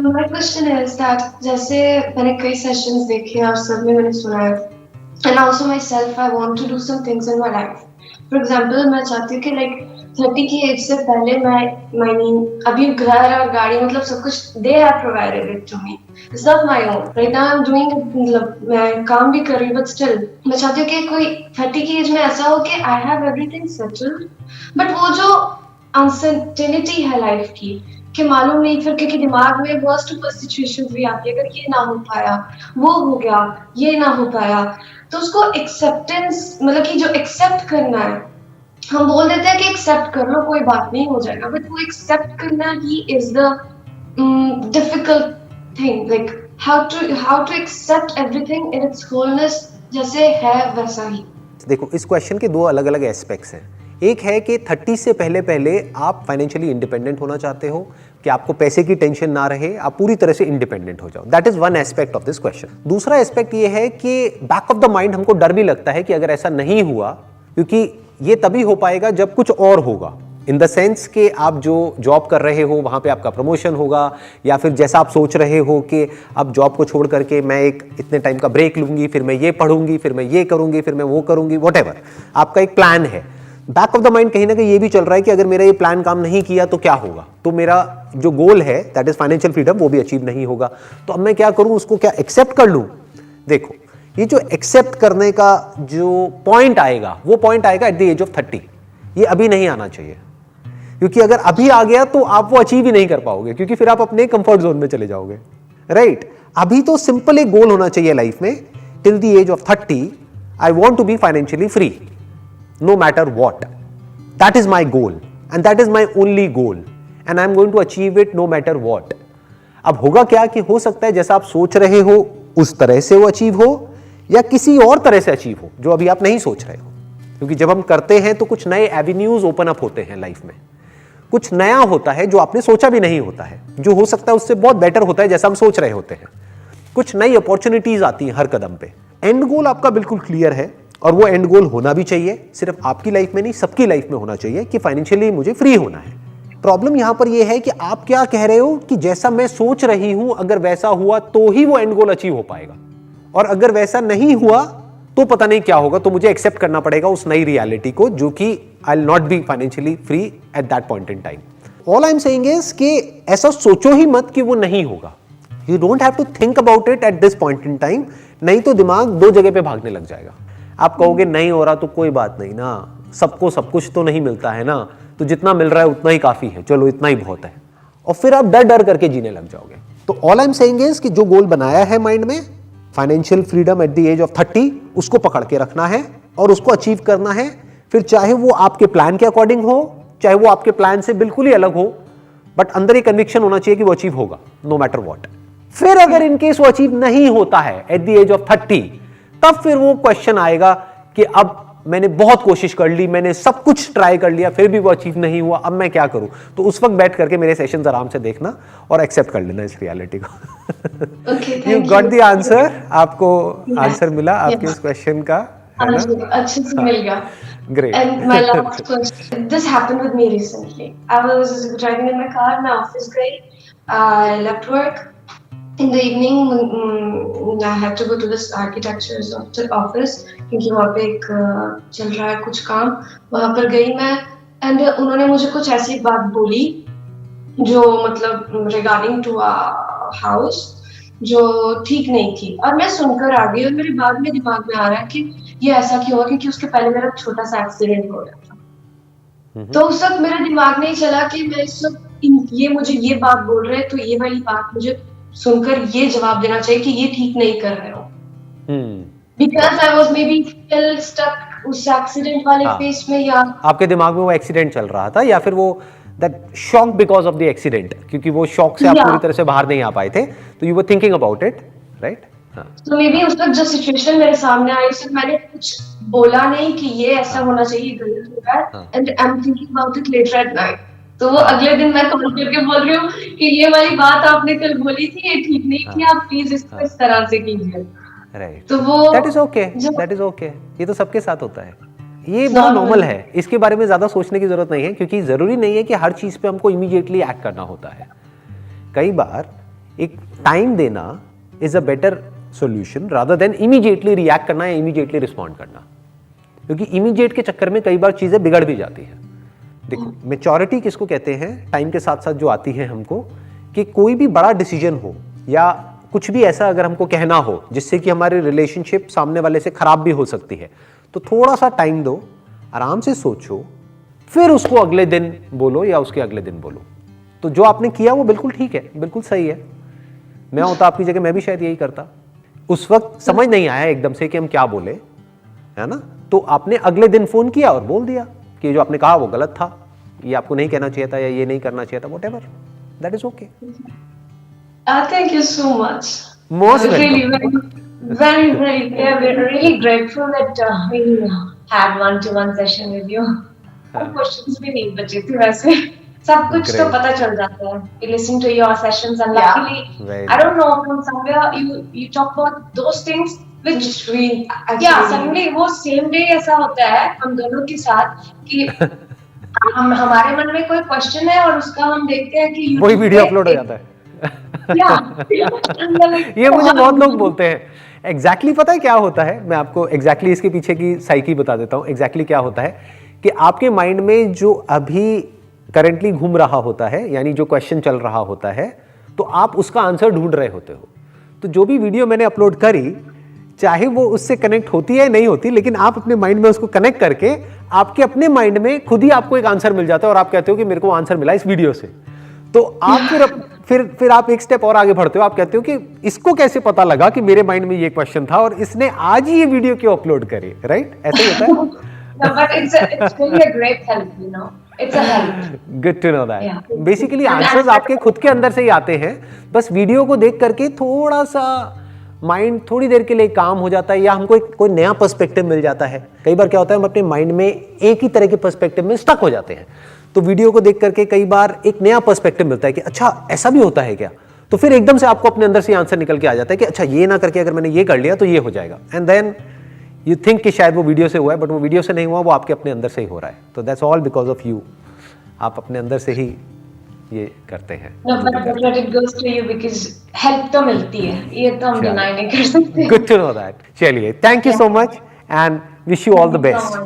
My question is that जैसे मैंने कई सेशंस देखे और सब में मैंने सुना है and also myself I want to do some things in my life. For example मैं चाहती हूँ कि like 30 की एज से पहले I mean अभी घर और गाड़ी मतलब सब कुछ they have provided it to me. It's not my own. Right now I'm doing it मतलब मैं काम भी कर रही हूँ but still मैं चाहती हूँ कि कोई 30 की एज में ऐसा हो कि I have everything settled. But वो जो अनसर्टेनिटी है लाइफ की मालूम नहीं फिर क्योंकि दिमाग में वर्स्ट ऑफ सिचुएशन भी आती है अगर ये ना हो पाया वो हो गया ये ना हो पाया तो उसको एक्सेप्टेंस मतलब कि जो एक्सेप्ट करना है हम बोल देते हैं कि एक्सेप्ट कर लो कोई बात नहीं हो जाएगा बट वो एक्सेप्ट करना ही is the difficult thing like how to accept everything in its wholeness जैसे है वैसा ही। देखो इस क्वेश्चन के दो अलग अलग एस्पेक्ट्स हैं। एक है कि 30 से पहले पहले आप फाइनेंशियली इंडिपेंडेंट होना चाहते हो कि आपको पैसे की टेंशन ना रहे, आप पूरी तरह से इंडिपेंडेंट हो जाओ। That is one aspect of this question. दूसरा एस्पेक्ट ये है कि बैक ऑफ द माइंड हमको डर भी लगता है कि अगर ऐसा नहीं हुआ, क्योंकि ये तभी हो पाएगा जब कुछ और होगा, इन द सेंस कि आप जो जॉब कर रहे हो वहाँ पे आपका प्रमोशन होगा, या फिर जैसा आप सोच रहे हो कि अब जॉब को छोड़ करके मैं एक इतने टाइम का ब्रेक लूंगी, फिर मैं ये पढ़ूंगी, फिर मैं ये करूंगी, फिर मैं वो करूंगी, व्हाटएवर आपका एक प्लान है। बैक ऑफ द माइंड कहीं ना कहीं ये भी चल रहा है कि अगर मेरा ये प्लान काम नहीं किया तो क्या होगा, तो मेरा जो गोल है दैट इज फाइनेंशियल फ्रीडम वो भी अचीव नहीं होगा। तो अब मैं क्या करूं, उसको क्या एक्सेप्ट कर लूं? देखो ये जो एक्सेप्ट करने का जो पॉइंट आएगा वो पॉइंट आएगा एट द एज ऑफ 30। ये अभी नहीं आना चाहिए, क्योंकि अगर अभी आ गया तो आप वो अचीव ही नहीं कर पाओगे, क्योंकि फिर आप अपने कंफर्ट जोन में चले जाओगे, राइट? अभी तो सिंपल एक गोल होना चाहिए लाइफ में, till the age of 30 I want to be financially free no matter what. That is my goal and that is my only goal and I am going to achieve it no matter what. अब होगा क्या कि हो सकता है जैसा आप सोच रहे हो उस तरह से वो अचीव हो या किसी और तरह से अचीव हो जो अभी आप नहीं सोच रहे हो, क्योंकि जब हम करते हैं तो कुछ नए एवेन्यूज ओपन अप होते हैं लाइफ में, कुछ नया होता है जो आपने सोचा भी नहीं होता है, जो हो सकता है उससे बहुत बेटर होता है जैसा हम सोच रहे होते हैं, कुछ नई अपॉर्चुनिटीज आती हैं हर कदम पे। एंड गोल आपका बिल्कुल क्लियर है और वो एंड गोल होना भी चाहिए, सिर्फ आपकी लाइफ में नहीं सबकी लाइफ में होना चाहिए कि फाइनेंशियली मुझे फ्री होना है। प्रॉब्लम यहां पर ये है कि आप क्या कह रहे हो कि जैसा मैं सोच रही हूं अगर वैसा हुआ तो ही वो एंड गोल अचीव हो पाएगा, और अगर वैसा नहीं हुआ तो पता नहीं क्या होगा, तो मुझे एक्सेप्ट करना पड़ेगा उस नई रियलिटी को जो कि I will not be financially free at that point in time. All I am saying is कि ऐसा सोचो ही मत कि वो नहीं होगा। You don't have to think about it at this point in time, नहीं तो दिमाग दो जगह पे भागने लग जाएगा। आप कहोगे नहीं हो रहा तो कोई बात नहीं ना, सबको सब कुछ तो नहीं मिलता है ना, तो जितना मिल रहा है उतना ही काफी है, चलो इतना ही बहुत है, और फिर आप डर डर करके जीने लग जाओगे। तो all I am saying is कि जो गोल बनाया है माइंड में, financial freedom at the age of 30, उसको पकड़ के रखना है और उसको अचीव करना है। फिर चाहे वो आपके प्लान के अकॉर्डिंग हो, चाहे वो आपके प्लान से बिल्कुल ही अलग हो, बट अंदर एक कन्विक्शन होना चाहिए कि वो अचीव होगा नो मैटर व्हाट। फिर अगर इनकेस वो अचीव नहीं होता है एट द एज ऑफ 30, तब फिर वो क्वेश्चन आएगा कि अब मैंने बहुत कोशिश कर ली, मैंने सब कुछ ट्राई कर लिया, फिर भी वो अचीव नहीं हुआ, अब मैं क्या करूं? तो उस वक्त बैठ करके मेरे सेशंस आराम से देखना और एक्सेप्ट कर लेना इस रियलिटी को। यू गॉट द आंसर, आपको आंसर मिला आपके इस क्वेश्चन का, है ना? अच्छे से मिल गया। Great. And my last question. This happened with me recently. I was driving in my car. मैं office गई. I left work. In the evening, I had to go to this architecture's office क्योंकि वहाँ पे एक चल रहा है कुछ काम, वहाँ पर गई मैं and उन्होंने मुझे कुछ ऐसी बात बोली जो मतलब regarding to a house जो ठीक नहीं थी, और मैं सुनकर आ गई और मेरे बाद में दिमाग में आ रहा है कि ये ऐसा क्यों हुआ, क्योंकि उसके पहले मेरा छोटा सा एक्सीडेंट हो गया था। तो उस वक्त मेरे दिमाग में ही चला कि मैं इस वक्त ये मुझे ये बात बोल रहे हैं तो ये वाली बात मुझे सुनकर ये जवाब देना चाहिए कि ये ठीक नहीं कर रहे हो, because I was maybe still stuck उस एक्सीडेंट वाले फेज में, या आपके दिमाग में वो एक्सीडेंट चल रहा था, या फिर वो that shock because of the accident, क्योंकि वो शॉक से आप पूरी तरह से बाहर नहीं आ पाए थे, तो you were thinking about it, right? तो मे बी उस वक्त जो सिचुएशन मेरे सामने आई उसमें मैंने कुछ बोला नहीं कि ये ऐसा होना चाहिए, गलत हो रहा है, and I am thinking about it later at night. तो वो अगले दिन मैं कॉल करके बोल रही हूँ कि ये वाली बात आपने कल बोली थी, ये ठीक नहीं थी, आप प्लीज इसको इस तरह से कीजिए। राइट, तो वो that is okay, that is okay, ये तो सबके साथ होता है, ये बहुत नॉर्मल है, इसके बारे में ज्यादा सोचने की जरूरत नहीं है, क्योंकि जरूरी नहीं है कि हर चीज पे हमको इमीडिएटली एक्ट करना होता है। कई बार एक टाइम देना is a better solution rather than immediately react करना या इमीडिएटली रिस्पॉन्ड करना, क्योंकि इमीडिएट के चक्कर में कई बार चीजें बिगड़ भी जाती हैं। देखो मैच्योरिटी किसको कहते हैं, टाइम के साथ साथ जो आती है हमको, कि कोई भी बड़ा डिसीजन हो या कुछ भी ऐसा अगर हमको कहना हो जिससे कि हमारी रिलेशनशिप सामने वाले से खराब भी हो सकती है, तो थोड़ा सा टाइम दो, आराम से सोचो, फिर उसको अगले दिन बोलो या उसके अगले दिन बोलो। तो जो आपने किया वो बिल्कुल ठीक है, बिल्कुल सही है। मैं होता आपकी जगह मैं भी शायद यही करता। उस वक्त समझ नहीं आया एकदम से कि हम क्या बोले, है ना, तो आपने अगले दिन फोन किया और बोल दिया कि जो आपने कहा वो गलत था, ये आपको नहीं कहना चाहिए था या ये नहीं करना चाहिए था, whatever, that is okay. Thank you so much. Most Really, welcome. yeah, we're really grateful that we had one-to-one session with you. और questions भी नहीं बचे थे वैसे, सब कुछ तो Great. पता चल जाता है. We listen to your sessions and Yeah. luckily, Very I don't know, from somewhere you talk about those things which we yeah, suddenly वो same day ऐसा होता है हम दोनों के साथ कि हम हमारे मन में कोई क्वेश्चन है और उसका हम देखते हैं कि वही वीडियो अपलोड हो जाता है। ये मुझे बहुत लोग बोलते हैं। एग्जैक्टली पता है क्या होता है, मैं आपको एग्जैक्टली इसके पीछे की साइकी बता देता हूँ। एग्जैक्टली क्या होता है कि आपके माइंड में जो अभी करंटली घूम रहा होता है, यानी जो क्वेश्चन चल रहा होता है, तो आप उसका आंसर ढूंढ रहे होते हो। तो जो भी वीडियो मैंने अपलोड करी, चाहे वो उससे कनेक्ट होती है नहीं होती, लेकिन आप अपने माइंड में उसको कनेक्ट करके आपके अपने माइंड में खुद ही आपको एक आंसर मिल जाता है और आप कहते हो कि मेरे को आंसर मिला इस वीडियो से। तो आप फिर आप एक स्टेप और आगे बढ़ते हो, आप कहते हो कि इसको कैसे पता लगा कि मेरे माइंड में ये क्वेश्चन था और इसने आज ही ये वीडियो क्यों अपलोड करी, राइट? ऐसे ही होता है। No, but it's really a great help, you know. It's a help. Good to know that. Yeah. Basically answers आपके खुद के अंदर से ही आते हैं, बस वीडियो को देख करके थोड़ा सा माइंड थोड़ी देर के लिए काम हो जाता है या हमको कोई नया पर्सपेक्टिव मिल जाता है। कई बार क्या होता है, हम अपने माइंड में एक ही तरह के पर्सपेक्टिव में स्टक हो जाते हैं, तो वीडियो को देख करके कई बार एक नया पर्सपेक्टिव मिलता है कि अच्छा ऐसा भी होता है क्या, तो फिर एकदम से आपको अपने अंदर से आंसर निकल के आ जाता है कि अच्छा ये ना करके अगर मैंने ये कर लिया तो ये हो जाएगा, एंड देन यू थिंक कि शायद वो वीडियो से हुआ है, बट वो वीडियो से नहीं हुआ, वो आपके अपने अंदर से ही हो रहा है। तो that's all because of you, आप अपने अंदर से ही ये करते हैं। No, but the credit goes to you because help तो मिलती है, ये तो हम डिनाई नहीं कर सकते। Good to know that. चलिए, thank you so much and wish you all the best.